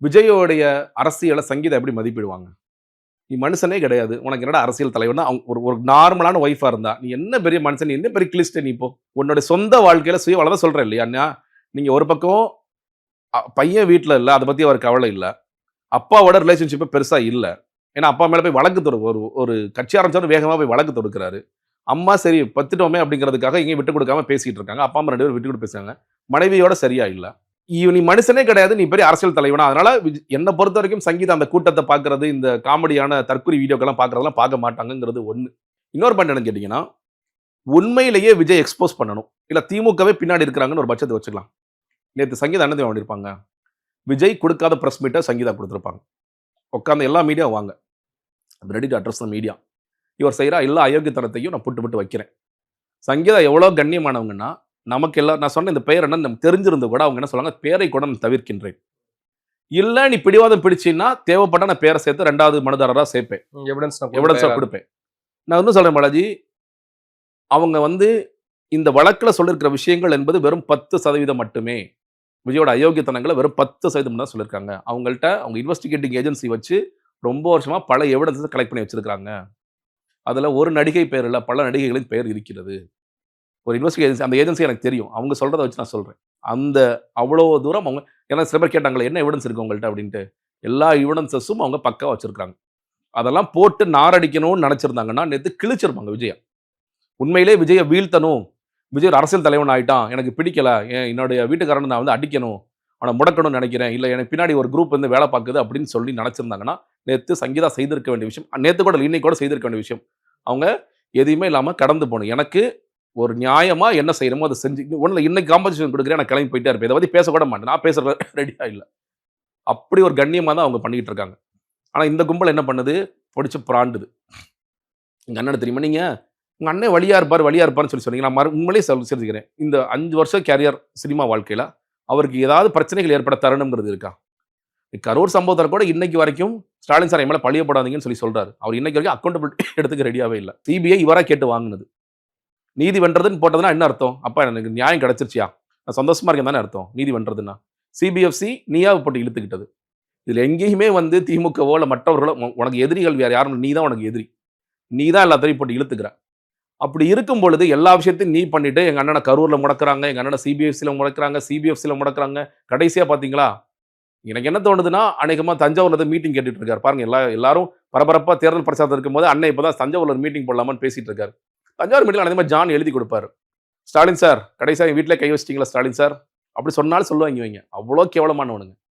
விஜயோடைய அரசியலை சங்கீதா எப்படி மதிப்பிடுவாங்க? நீ மனுஷனே கிடையாது. உனக்கு என்னடா அரசியல் தலைவன்னா, ஒரு ஒரு நார்மலான ஒய்ஃபா இருந்தா, நீ என்ன பெரிய மனுஷன், நீ என்ன பெரிய கிளிஸ்ட் நீ இப்போ? உன்னோட சொந்த வாழ்க்கையில சுய தான் சொல்றேன் இல்லையா? நீங்க ஒரு பக்கம் பையன் வீட்ல இல்ல. அத பத்தி அவருக்கு கவலை இல்ல. அப்பாவோட ரிலேஷன்ஷிப் பெருசா இல்ல. ஏன்னா, அப்பா மேல போய் வழக்கு ஒரு ஒரு கட்சி ஆரம்பிச்சவரு வேகமா போய் வழக்கு தொடுக்கிறாரு. அம்மா சரி பத்துட்டோமே அப்படிங்கிறதுக்காக எங்கேயும் விட்டுக் குடுக்காம பேசிட்டு இருக்காங்க. அப்பா, அம்மா 2 பேரும் விட்டுக் குடுத்து பேசுறாங்க. மனைவியோட சரியா இல்ல. நீ மனுஷனே கிடையாது. நீ பெரிய அரசியல் தலைவனா? அதனால என்ன பொறுத்தவரைக்கும் சங்கீதா அந்த கூட்டத்த பார்க்கிறது, இந்த காமெடியான தற்குறி வீடியோக்கெல்லாம் பார்க்கிறதெல்லாம் பார்க்க மாட்டாங்கங்கிறது 1. இன்னொரு பாயிண்ட் என்னன்னு கேட்டீங்கன்னா, உண்மையிலேயே விஜய் எக்ஸ்போஸ் பண்ணணும். இல்ல திமுகவே பின்னாடி இருக்கிறாங்கன்னு ஒரு பட்சத்த வச்சுக்கலாம். நேத்து சங்கீதா என்ன தெரியுமா பண்ணியிருப்பாங்க? விஜய் குடுக்காத பிரஸ் மீட்ட சங்கீதா குடுத்திருப்பாங்க. உட்கார்ந்த எல்லா மீடியாவும் வாங்க. Ready to address the media. இவர் செய்ற எல்லா அயோக்கியத்தனத்தையும் நான் புட்டு புட்டு வைக்கிறேன். சங்கீதா எவ்வளோ கண்ணியமானவங்கன்னா, நமக்கு எல்லாம் நான் சொன்ன இந்த பெயர் என்னன்னு நமக்கு தெரிஞ்சிருந்து கூட அவங்க என்ன சொல்றாங்க, பேரை கூட நான் தவிர்க்கின்றேன். இல்ல நீ பிடிவாதம் பிடிச்சீன்னா, தேவைப்பட்டா நான் பேர சேர்த்து 2வது மனுதாரரா சேர்ப்பேன். எவிடன்ஸா குடுப்பேன். நான் இன்னும் சொல்றேன் பாலாஜி, அவங்க இந்த வழக்குல சொல்லியிருக்கிற விஷயங்கள் என்பது வெறும் 10% மட்டுமே. விஜயோட அயோக்கியத்தனங்கள வெறும் 10% தான் சொல்லியிருக்காங்க. அவங்க இன்வெஸ்டிகேட்டிங் ஏஜென்சி வச்சு ரொம்ப வருஷமா பல எவிடன்ஸ கலெக்ட் பண்ணி வச்சிருக்காங்க. அதுல ஒரு நடிகை பெயர் இல்ல, பல நடிகைகளின் பெயர் இருக்கிறது. ஒரு ஏஜென்சி அந்த ஏஜென்சி எனக்கு தெரியும். அவங்க சொல்றத வச்சு நான் சொல்றேன். அந்த அவ்வளோ தூரம் அவங்க ஏன்னா சில பேர் கேட்டாங்களே, "என்ன எவிடன்ஸ் இருக்கு உங்கள்ட்ட?" அப்படின்ட்டு. எல்லா எவிடன்ஸஸும் அவங்க பக்காவா வச்சிருக்காங்க. அதெல்லாம் போட்டு நாரடிக்கணும்னு நெனச்சிருந்தாங்கன்னா, நேத்து கிழிச்சிருப்பாங்க விஜய. உண்மையிலேயே விஜய வீழ்த்தணும். விஜய் ஒரு அரசியல் தலைவன் ஆயிட்டான். எனக்கு பிடிக்கல. என்னுடைய வீட்டுக்காரன நான் அடிக்கணும். அவன முடக்கணும்னு நெனைக்கிறேன். இல்ல எனக்கு பின்னாடி ஒரு குரூப் வேல பாக்குது அப்படின்னு சொல்லி நெனச்சிருந்தாங்கன்னா, நேத்து சங்கீதா செய்திருக்க வேண்டிய விஷயம், நேத்து கூட இல்ல, இன்னைக்கு கூட செய்திருக்க வேண்டிய விஷயம். அவங்க எதையுமே இல்லாம கடந்து போணும். எனக்கு ஒரு நியாயமா என்ன செய்யணுமோ அத செஞ்சு ஒண்ணும் இல்ல இன்னைக்கு காம்பன்சேஷன் குடுக்குறேன். நான் கிளம்பி போயிட்டே இருப்பேன். இத பத்தி பேச கூட மாட்டேன். நான் பேச ரெடியா இல்ல. அப்படி ஒரு கண்ணியமா தான் அவங்க பண்ணிட்டு இருக்காங்க. ஆனா இந்த கும்பல் என்ன பண்ணுது? புடிச்சு பிராண்டுது. எங்க அண்ணன தெரியுமா நீங்க? உங்க அண்ணன் வலியா இருப்பாரு, வலியா இருப்பாருன்னு சொல்லி சொன்னீங்க. நான் உண்மையிலேயே செஞ்சுக்கிறேன். இந்த 5 வருஷம் கேரியர் சினிமா வாழ்க்கையில அவருக்கு ஏதாவது பிரச்சனைகள் ஏற்பட தருணம்ங்கிறது இருக்கா? கரூர் சம்பவத்துல கூட இன்னைக்கு வரைக்கும் ஸ்டாலின் சார் என் மேல பழிய போடாதீங்கன்னு சொல்லி சொல்றாரு. அவர் இன்னைக்கு வரைக்கும் அக்கவுண்டபிலிட்டி எடுத்துக்க ரெடியாவே இல்ல. சிபிஐ இவரா கேட்டு வாங்குனது. நீதி வென்றதுன்னு போட்டதுன்னா என்ன அர்த்தம்? அப்ப எனக்கு நியாயம் கிடைச்சிருச்சியா? நான் சந்தோஷமா இருக்கேன் தானே அர்த்தம்? நீதி வென்றதுன்னா. சிபிஎஃப்சி நீயா போட்டு இழுத்துக்கிட்டது. இதுல எங்கேயுமே திமுகவோ இல்ல மற்றவர்களோ உனக்கு எதிரிகள் வேற யாரும் நீ தான் உனக்கு எதிரி. நீ தான் எல்லாத்தையும் போட்டு இழுத்துக்கிற. அப்படி இருக்கும் பொழுது எல்லா விஷயத்தையும் நீ பண்ணிட்டு எங்க அண்ணன கரூர்ல முடக்குறாங்க, எங்க அண்ணன சிபிஎஃப்சில முடக்குறாங்க, சிபிஎஃப்சில முடக்குறாங்க. கடைசியா பாத்தீங்களா? எனக்கு என்ன தோணுதுன்னா, அநேகமா தஞ்சாவூர்ல மீட்டிங் கேட்டுட்டு இருக்காரு. பாருங்க எல்லாரும் பரபரப்பா தேர்தல் பிரச்சாரத்துல இருக்கும்போது, அண்ணன் இப்பதான் தஞ்சாவூர்ல ஒரு மீட்டிங் போடலாமான்னு பேசிட்டு இருக்காரு. தஞ்சாவூர் மீட்டிங்ல அதே மாரி ஜான் எழுதி குடுப்பாரு. ஸ்டாலின் சார், கடைசியா என் வீட்ல கை வச்சிட்டீங்களா ஸ்டாலின் சார்? அப்படி சொன்னாலும் சொல்லுவாங்க இவங்க. அவ்வளோ கேவலமானவனுங்க.